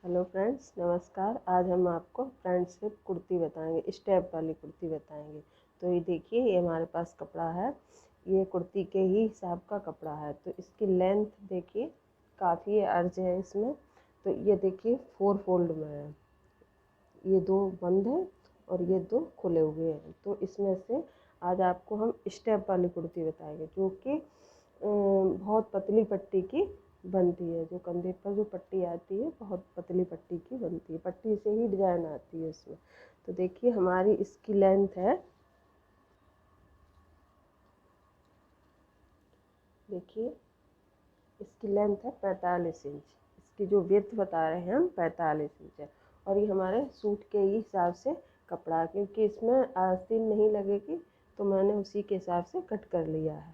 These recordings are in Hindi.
हेलो फ्रेंड्स, नमस्कार। आज हम आपको फ्रंट से कुर्ती बताएंगे, स्टेप वाली कुर्ती बताएंगे। तो ये देखिए, ये हमारे पास कपड़ा है, ये कुर्ती के ही हिसाब का कपड़ा है। तो इसकी लेंथ देखिए, काफ़ी अर्ज है इसमें। तो ये देखिए 4 फोल्ड में है, ये 2 बंद हैं और ये 2 खुले हुए हैं। तो इसमें से आज आपको हम स्टेप वाली कुर्ती बताएंगे, जो कि बहुत पतली पट्टी की बनती है। जो कंधे पर जो पट्टी आती है, बहुत पतली पट्टी की बनती है, पट्टी से ही डिजाइन आती है इसमें। तो देखिए, हमारी इसकी लेंथ है, देखिए इसकी लेंथ है 45 इंच। इसकी जो विड्थ बता रहे हैं हम 45 इंच है। और ये हमारे सूट के ही हिसाब से कपड़ा, क्योंकि इसमें आस्तीन नहीं लगेगी, तो मैंने उसी के हिसाब से कट कर लिया है।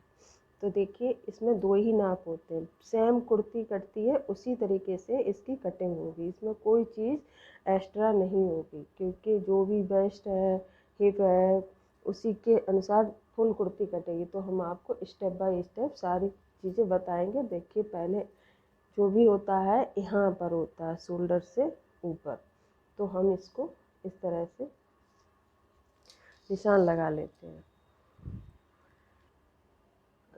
तो देखिए, इसमें 2 ही नाप होते हैं। सेम कुर्ती कटती है उसी तरीके से इसकी कटिंग होगी, इसमें कोई चीज़ एक्स्ट्रा नहीं होगी, क्योंकि जो भी वेस्ट है, हिप है, उसी के अनुसार फुल कुर्ती कटेगी। तो हम आपको स्टेप बाय स्टेप सारी चीज़ें बताएंगे। देखिए, पहले जो भी होता है यहाँ पर होता है शोल्डर से ऊपर, तो हम इसको इस तरह से निशान लगा लेते हैं।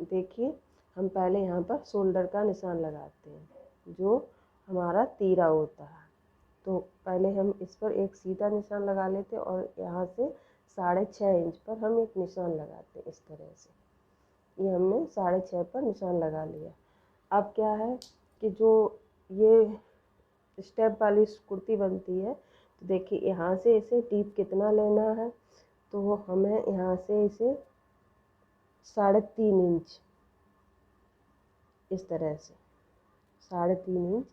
देखिए, हम पहले यहाँ पर शोल्डर का निशान लगाते हैं, जो हमारा तीरा होता है। तो पहले हम इस पर एक सीधा निशान लगा लेते हैं और यहाँ से 6.5 इंच पर हम एक निशान लगाते हैं इस तरह से। ये हमने 6.5 पर निशान लगा लिया। अब क्या है कि जो ये स्टेप वाली कुर्ती बनती है, तो देखिए यहाँ से इसे टीप कितना लेना है। तो वो हमें यहाँ से इसे 3.5 इंच, इस तरह से 3.5 इंच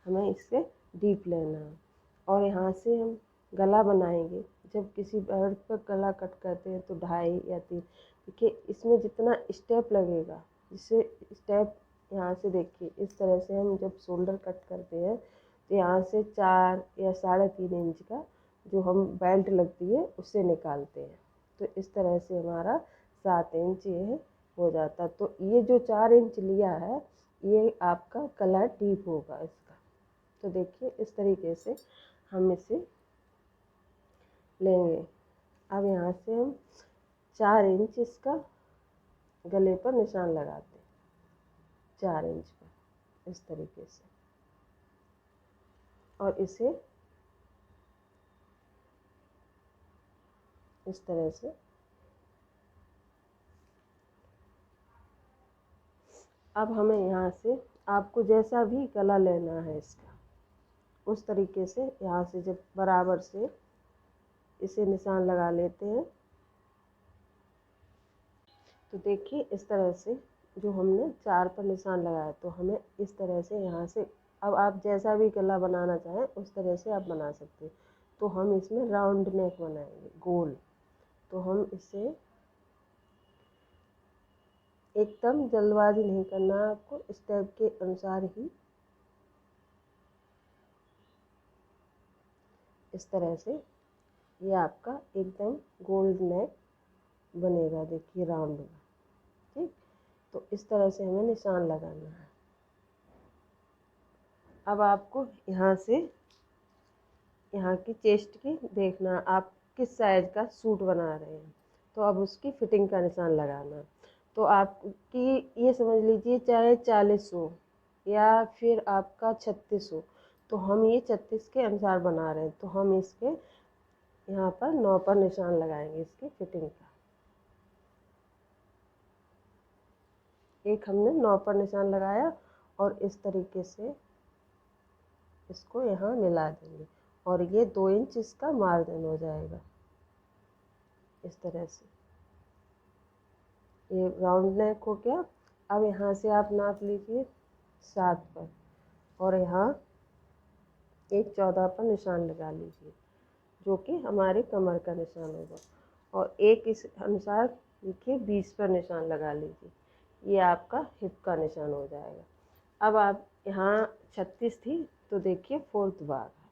हमें इससे डीप लेना है। और यहाँ से हम गला बनाएंगे। जब किसी बर्ड पर गला कट करते हैं तो 2.5 या 3, देखिए इसमें जितना स्टेप लगेगा, जिससे स्टेप यहाँ से देखिए इस तरह से हम जब शोल्डर कट करते हैं, तो यहाँ से 4 या 3.5 इंच का जो हम बेल्ट लगती है उससे निकालते हैं। तो इस तरह से हमारा 7 इंच ये हो जाता। तो ये जो 4 इंच लिया है, ये आपका कलर डीप होगा इसका। तो देखिए इस तरीके से हम इसे लेंगे। अब यहाँ से हम 4 इंच इसका गले पर निशान लगाते हैं, 4 इंच पर इस तरीके से। और इसे इस तरह से अब हमें यहाँ से आपको जैसा भी गला लेना है इसका, उस तरीके से यहाँ से जब बराबर से इसे निशान लगा लेते हैं। तो देखिए इस तरह से जो हमने 4 पर निशान लगाया, तो हमें इस तरह से यहाँ से, अब आप जैसा भी गला बनाना चाहें उस तरह से आप बना सकते हैं। तो हम इसमें राउंड नेक बनाएंगे, गोल। तो हम इसे एकदम जल्दबाजी नहीं करना है आपको, स्टेप के अनुसार ही इस तरह से ये आपका एकदम गोल्ड नेक बनेगा। देखिए राउंड में, ठीक। तो इस तरह से हमें निशान लगाना है। अब आपको यहाँ से यहाँ की चेस्ट की देखना, आप किस साइज का सूट बना रहे हैं, तो अब उसकी फिटिंग का निशान लगाना। तो आपकी ये समझ लीजिए चाहे 40 हो या फिर आपका 36 हो, तो हम ये 36 के अनुसार बना रहे हैं। तो हम इसके यहाँ पर 9 पर निशान लगाएंगे इसकी फिटिंग का। एक हमने 9 पर निशान लगाया और इस तरीके से इसको यहाँ मिला देंगे, और ये 2 इंच इसका मार्जिन हो जाएगा इस तरह से। ये राउंड नेक हो गया। अब यहाँ से आप नाप लीजिए 7 पर, और यहाँ एक 14 पर निशान लगा लीजिए, जो कि हमारे कमर का निशान होगा। और एक इस अनुसार देखिए 20 पर निशान लगा लीजिए, ये आपका हिप का निशान हो जाएगा। अब आप यहाँ 36 थी, तो देखिए 4th भाग है,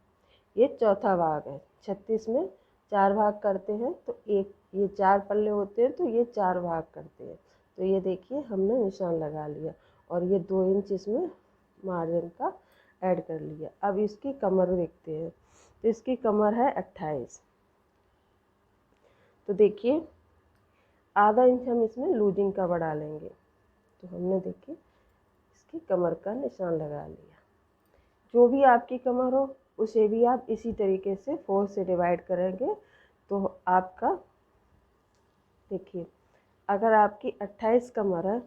ये चौथा भाग है। 36 में 4 भाग करते हैं, तो एक ये 4 पल्ले होते हैं, तो ये 4 भाग करते हैं। तो ये देखिए हमने निशान लगा लिया, और ये 2 इंच इसमें मार्जिन का ऐड कर लिया। अब इसकी कमर देखते हैं, तो इसकी कमर है 28। तो देखिए आधा इंच हम इसमें लूजिंग का बढ़ा लेंगे। तो हमने देखिए इसकी कमर का निशान लगा लिया। जो भी आपकी कमर हो उसे भी आप इसी तरीके से 4 से डिवाइड करेंगे तो आपका देखिए, अगर आपकी 28 कमर है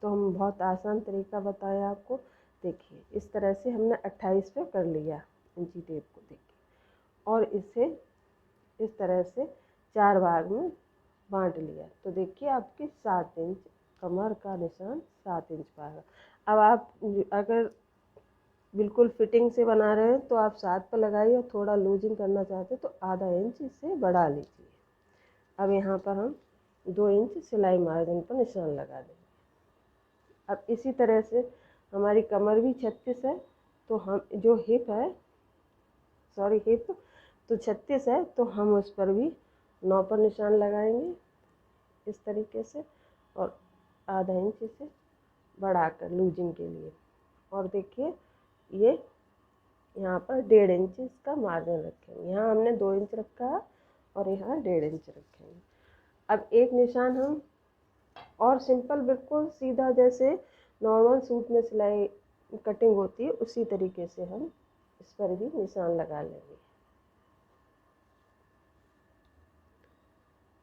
तो हम बहुत आसान तरीका बताएं आपको। देखिए इस तरह से हमने 28 पे कर लिया इंची टेप को, देखिए, और इसे इस तरह से 4 भाग में बांट लिया। तो देखिए आपकी 7 इंच कमर का निशान 7 इंच पाएगा। अब आप अगर बिल्कुल फिटिंग से बना रहे हैं तो आप 7 पर लगाइए, और थोड़ा लूजिंग करना चाहते हैं तो आधा इंच इसे बढ़ा लीजिए। अब यहाँ पर हम 2 इंच सिलाई मार्जिन पर निशान लगा देंगे। अब इसी तरह से हमारी कमर भी 36 है, तो हम जो हिप तो 36 है, तो हम उस पर भी 9 पर निशान लगाएंगे इस तरीके से, और आधा इंच इसे बढ़ाकर लूजिंग के लिए। और देखिए ये यहाँ पर 1.5 इंच इसका मार्जिन रखेंगे। यहाँ हमने 2 इंच रखा है और यहाँ 1.5 इंच रखेंगे। अब एक निशान हम और सिंपल बिल्कुल सीधा जैसे नॉर्मल सूट में सिलाई कटिंग होती है उसी तरीके से हम इस पर भी निशान लगा लेंगे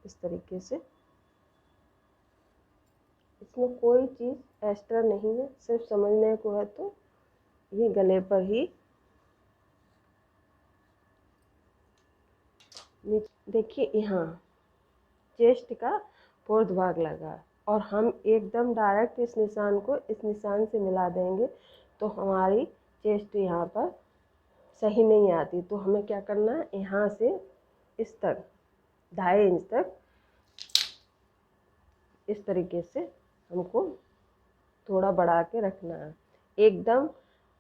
इस तरीके से। इसमें कोई चीज़ एक्स्ट्रा नहीं है, सिर्फ समझने को है। तो ये गले पर ही देखिए यहाँ चेस्ट का 4th भाग लगा, और हम एकदम डायरेक्ट इस निशान को इस निशान से मिला देंगे तो हमारी चेस्ट यहाँ पर सही नहीं आती। तो हमें क्या करना है, यहाँ से इस तक 2.5 इंच तक इस तरीके से हमको थोड़ा बढ़ा के रखना है। एकदम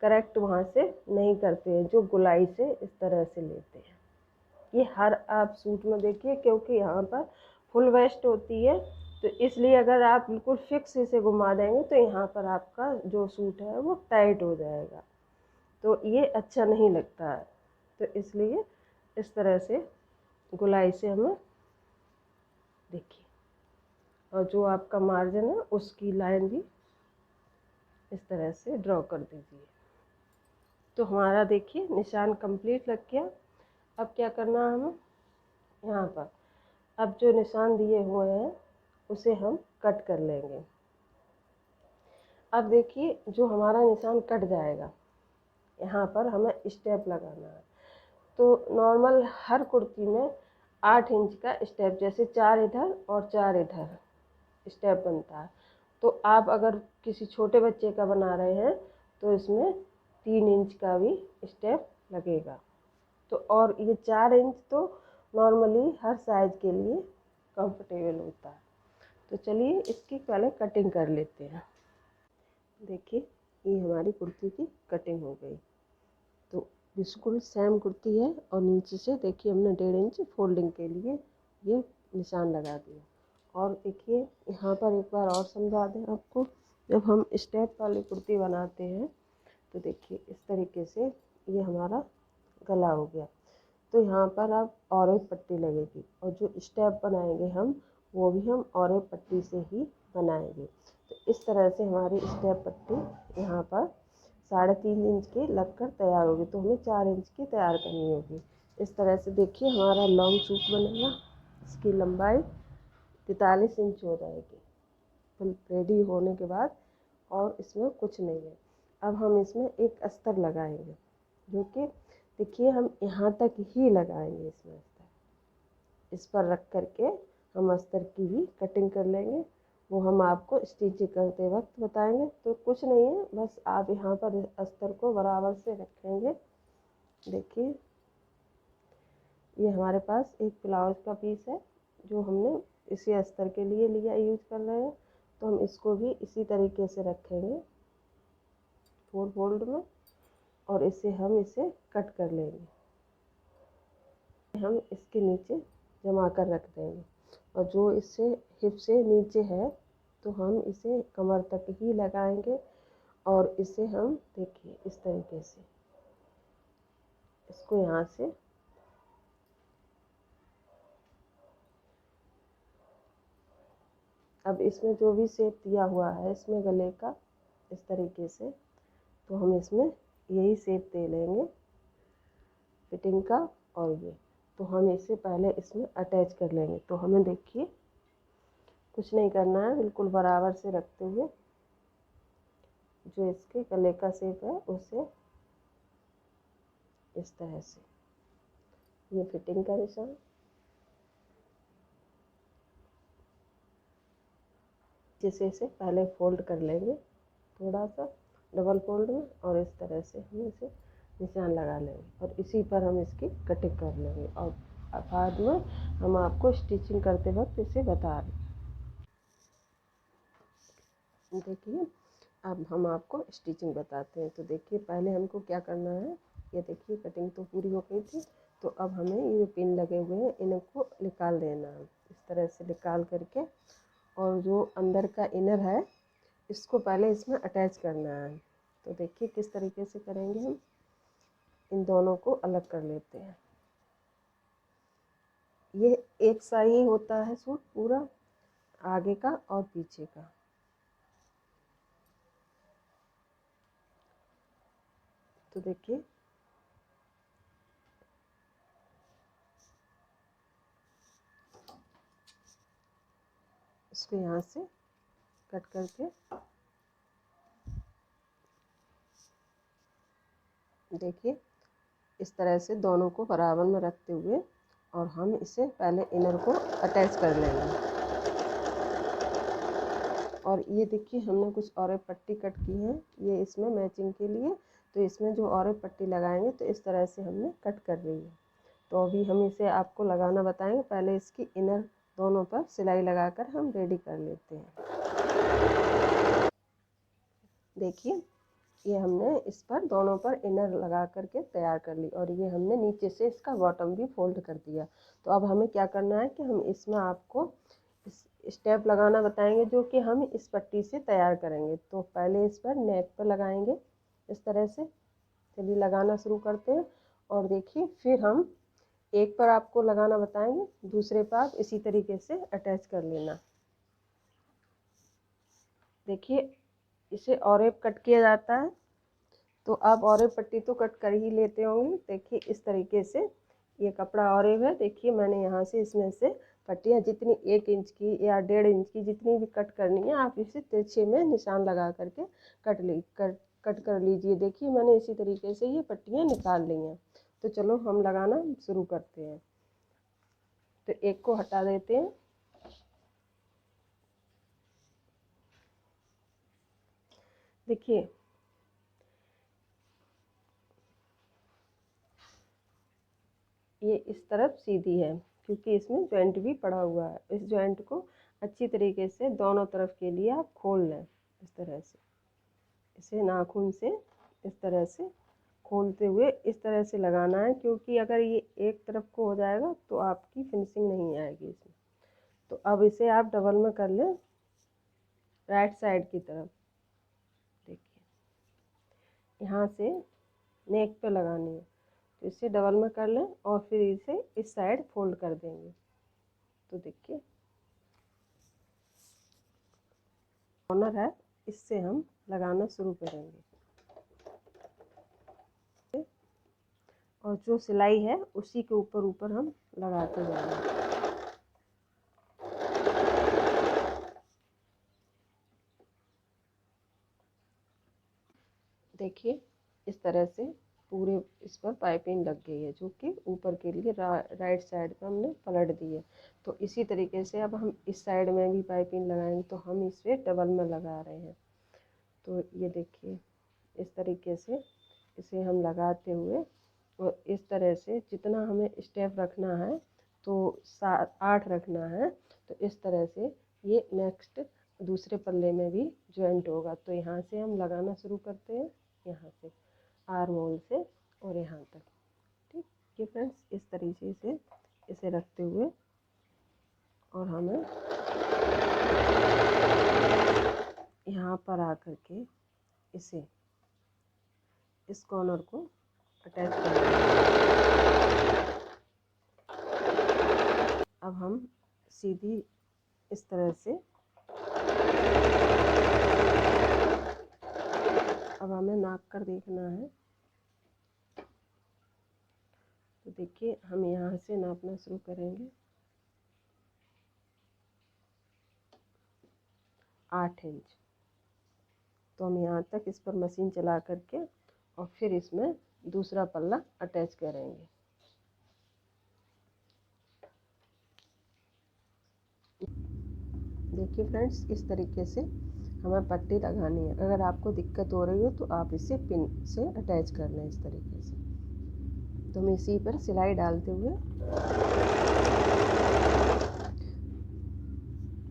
करेक्ट वहाँ से नहीं करते हैं, जो गुलाई से इस तरह से लेते हैं। ये हर आप सूट में देखिए, क्योंकि यहाँ पर फुल वेस्ट होती है, तो इसलिए अगर आप बिल्कुल फिक्स इसे घुमा देंगे तो यहाँ पर आपका जो सूट है वो टाइट हो जाएगा, तो ये अच्छा नहीं लगता है। तो इसलिए इस तरह से गुलाई से हमें देखिए, और जो आपका मार्जिन है उसकी लाइन भी इस तरह से ड्रॉ कर दीजिए। तो हमारा देखिए निशान कंप्लीट लग गया। अब क्या करना है, हमें यहाँ पर अब जो निशान दिए हुए हैं उसे हम कट कर लेंगे। अब देखिए जो हमारा निशान कट जाएगा, यहाँ पर हमें स्टेप लगाना है। तो नॉर्मल हर कुर्ती में 8 इंच का स्टेप, जैसे 4 इधर और 4 इधर स्टेप बनता है। तो आप अगर किसी छोटे बच्चे का बना रहे हैं तो इसमें 3 इंच का भी स्टेप लगेगा। तो और ये 4 इंच तो नॉर्मली हर साइज़ के लिए कंफर्टेबल होता है। तो चलिए इसकी पहले कटिंग कर लेते हैं। देखिए ये हमारी कुर्ती की कटिंग हो गई। तो बिल्कुल सेम कुर्ती है, और नीचे से देखिए हमने 1.5 इंच फोल्डिंग के लिए ये निशान लगा दिया। और देखिए यहाँ पर एक बार और समझा दें आपको, जब हम स्टेप वाली कुर्ती बनाते हैं तो देखिए इस तरीके से ये हमारा गला हो गया। तो यहाँ पर अब और एक पट्टी लगेगी, और जो स्टेप बनाएंगे हम वो भी हम और एक पट्टी से ही बनाएंगे। तो इस तरह से हमारी स्टेप पट्टी यहाँ पर 3.5 इंच की लगकर तैयार होगी। तो हमें 4 इंच की तैयार करनी होगी। इस तरह से देखिए हमारा लॉन्ग सूट बनेगा। इसकी लंबाई 43 इंच हो जाएगी फुल रेडी होने के बाद, और इसमें कुछ नहीं है। अब हम इसमें एक अस्तर लगाएंगे, जो कि देखिए हम यहाँ तक ही लगाएंगे इसमें अस्तर। इस पर रख करके हम अस्तर की भी कटिंग कर लेंगे, वो हम आपको स्टिचिंग करते वक्त बताएंगे। तो कुछ नहीं है, बस आप यहाँ पर अस्तर को बराबर से रखेंगे। देखिए ये हमारे पास एक ब्लाउज का पीस है जो हमने इसी अस्तर के लिए लिया यूज कर रहे हैं। तो हम इसको भी इसी तरीके से रखेंगे 4 फोल्ड में, और इसे कट कर लेंगे। हम इसके नीचे जमा कर रख देंगे, और जो इससे हिप से नीचे है तो हम इसे कमर तक ही लगाएंगे, और इसे हम देखिए इस तरीके से इसको यहाँ से अब इसमें जो भी शेप दिया हुआ है इसमें गले का इस तरीके से, तो हम इसमें यही शेप दे लेंगे फिटिंग का। और ये तो हम इसे पहले इसमें अटैच कर लेंगे। तो हमें देखिए कुछ नहीं करना है, बिल्कुल बराबर से रखते हुए जो इसके गले का शेप है उसे इस तरह से, ये फिटिंग का निशान, जिसे से पहले फोल्ड कर लेंगे थोड़ा सा डबल फोल्ड में, और इस तरह से हम इसे निशान लगा लेंगे और इसी पर हम इसकी कटिंग कर लेंगे। और बाद में हम आपको स्टिचिंग करते वक्त इसे बता रहे हैं। देखिए अब हम आपको स्टिचिंग बताते हैं। तो देखिए पहले हमको क्या करना है, ये देखिए कटिंग तो पूरी हो गई थी। तो अब हमें ये पिन लगे हुए हैं इनको निकाल देना है, इस तरह से निकाल करके, और जो अंदर का इनर है इसको पहले इसमें अटैच करना है। तो देखिए किस तरीके से करेंगे, हम इन दोनों को अलग कर लेते हैं। ये एक सा ही होता है सूट पूरा, आगे का और पीछे का। तो देखिए इसको यहाँ से कट करके देखिए इस तरह से दोनों को बराबर में रखते हुए, और हम इसे पहले इनर को अटैच कर लेंगे। और ये देखिए हमने कुछ और पट्टी कट की है ये इसमें मैचिंग के लिए, तो इसमें जो और पट्टी लगाएंगे तो इस तरह से हमने कट कर ली है। तो अभी हम इसे आपको लगाना बताएंगे, पहले इसकी इनर दोनों पर सिलाई लगाकर हम रेडी कर लेते हैं। देखिए ये हमने इस पर दोनों पर इनर लगा करके तैयार कर ली, और ये हमने नीचे से इसका बॉटम भी फोल्ड कर दिया। तो अब हमें क्या करना है कि हम इसमें आपको स्टेप लगाना बताएंगे जो कि हम इस पट्टी से तैयार करेंगे। तो पहले इस पर नेक पर लगाएंगे इस तरह से, चलिए लगाना शुरू करते हैं। और देखिए फिर हम एक पर आपको लगाना बताएंगे, दूसरे पर आप इसी तरीके से अटैच कर लेना। देखिए इसे औरेप कट किया जाता है, तो आप औरेप पट्टी तो कट कर ही लेते होंगे। देखिए इस तरीके से ये कपड़ा औरेप है। देखिए मैंने यहाँ से इसमें से पट्टियाँ जितनी 1 इंच की या 1.5 इंच की जितनी भी कट करनी है, आप इसे तिरछे में निशान लगा करके कट कर लीजिए। देखिए मैंने इसी तरीके से ये पट्टियाँ निकाल ली हैं। तो चलो हम लगाना शुरू करते हैं। तो एक को हटा देते हैं। देखिए ये इस तरफ सीधी है क्योंकि इसमें जॉइंट भी पड़ा हुआ है। इस जॉइंट को अच्छी तरीके से दोनों तरफ के लिए आप खोल लें इस तरह से, इसे नाखून से इस तरह से खोलते हुए इस तरह से लगाना है, क्योंकि अगर ये एक तरफ को हो जाएगा तो आपकी फिनिशिंग नहीं आएगी इसमें। तो अब इसे आप डबल में कर लें राइट साइड की तरफ। देखिए यहाँ से नेक पे लगानी है, तो इसे डबल में कर लें और फिर इसे इस साइड फोल्ड कर देंगे। तो देखिए कॉर्नर है, इससे हम लगाना शुरू करेंगे, और जो सिलाई है उसी के ऊपर ऊपर हम लगाते जाएंगे। देखिए इस तरह से पूरे इस पर पाइपिंग लग गई है, जो कि ऊपर के लिए राइट साइड पर हमने पलट दी है। तो इसी तरीके से अब हम इस साइड में भी पाइपिंग लगाएंगे, तो हम इसे डबल में लगा रहे हैं। तो ये देखिए इस तरीके से इसे हम लगाते हुए, और इस तरह से जितना हमें स्टेप रखना है तो 8 रखना है। तो इस तरह से ये नेक्स्ट दूसरे पल्ले में भी जॉइंट होगा। तो यहाँ से हम लगाना शुरू करते हैं, यहाँ से आर्म होल से और यहाँ तक। ठीक है फ्रेंड्स, इस तरीके से इसे रखते हुए, और हमें यहाँ पर आकर के इसे इस कॉर्नर को अटैच करना है। हम सीधी इस तरह से, अब हमें नाप कर देखना है। तो देखिए हम यहाँ से नापना शुरू करेंगे। 8 इंच। तो हम यहाँ तक इस पर मशीन चला करके और फिर इसमें दूसरा पल्ला अटैच करेंगे। देखिए फ्रेंड्स, इस तरीके से हमें पट्टी लगानी है। अगर आपको दिक्कत हो रही हो तो आप इसे पिन से अटैच कर लें इस तरीके से। तो हम इसी पर सिलाई डालते हुए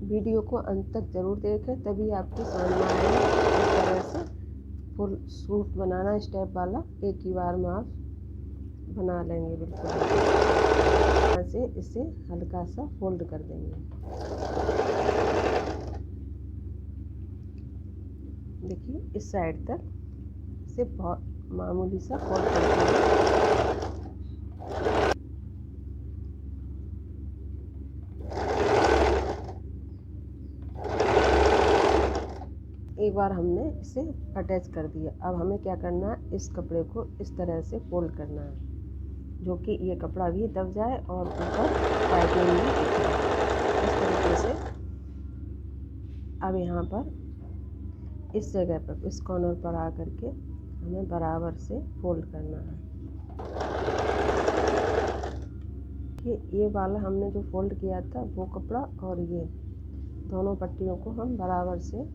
वीडियो को अंत तक ज़रूर देखें, तभी आपकी समझ में आएगा। इस तरह से फुल सूट बनाना स्टेप वाला एक ही बार में आप बना लेंगे बिल्कुल। यहाँ से इसे हल्का सा फोल्ड कर देंगे। देखिए इस साइड तक इसे बहुत मामूली सा फोल्ड कर देंगे। एक बार हमने इसे अटैच कर दिया। अब हमें क्या करना है, इस कपड़े को इस तरह से फोल्ड करना है, जो कि ये कपड़ा भी दब जाए और ऊपर पाइपिंग भी दिख जाए इस तरीके से। अब यहाँ पर इस जगह पर, इस कॉर्नर पर आ करके हमें बराबर से फोल्ड करना है। ये वाला हमने जो फोल्ड किया था वो कपड़ा और ये दोनों पट्टियों को हम बराबर से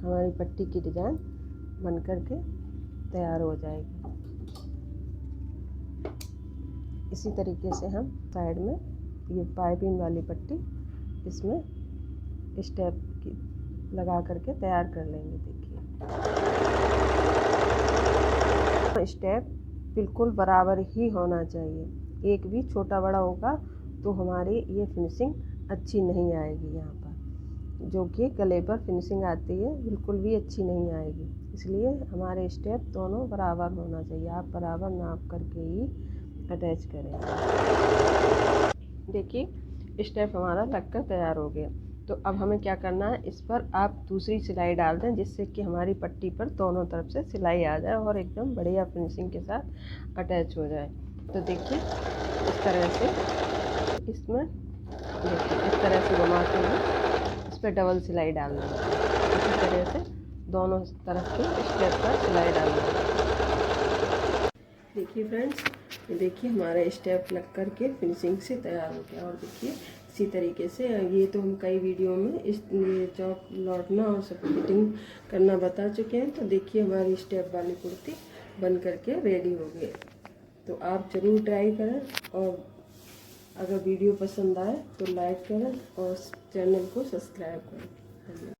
हमारी पट्टी की डिज़ाइन बन कर के तैयार हो जाएगी। इसी तरीके से हम साइड में ये पाइपिंग वाली पट्टी इसमें स्टेप की लगा करके तैयार कर लेंगे। देखिए स्टेप बिल्कुल बराबर ही होना चाहिए। एक भी छोटा बड़ा होगा तो हमारी ये फिनिशिंग अच्छी नहीं आएगी। यहाँ पर जो कि गले पर फिनिशिंग आती है बिल्कुल भी अच्छी नहीं आएगी। इसलिए हमारे स्टेप दोनों बराबर होना चाहिए। आप बराबर नाप करके ही अटैच करें। देखिए स्टेप हमारा लगकर तैयार हो गया। तो अब हमें क्या करना है, इस पर आप दूसरी सिलाई डाल दें, जिससे कि हमारी पट्टी पर दोनों तरफ से सिलाई आ जाए और एकदम बढ़िया फिनिशिंग के साथ अटैच हो जाए। तो देखिए इस तरह से इसमें देखिए इस तरह से घुमाते हुए इस पर डबल सिलाई डाल देंगे। इसी तरह से दोनों तरफ के स्टेप पर सिलाई डाल देंगे। देखिए फ्रेंड्स, ये देखिए हमारा स्टेप लग कर के फिनिशिंग से तैयार हो गया। और देखिए इसी तरीके से ये तो हम कई वीडियो में इस चौक लौटना और सब फिटिंग करना बता चुके हैं। तो देखिए हमारी स्टेप वाली कुर्ती बन करके रेडी हो गई। तो आप ज़रूर ट्राई करें और अगर वीडियो पसंद आए तो लाइक करें और चैनल को सब्सक्राइब करें। धन्यवाद।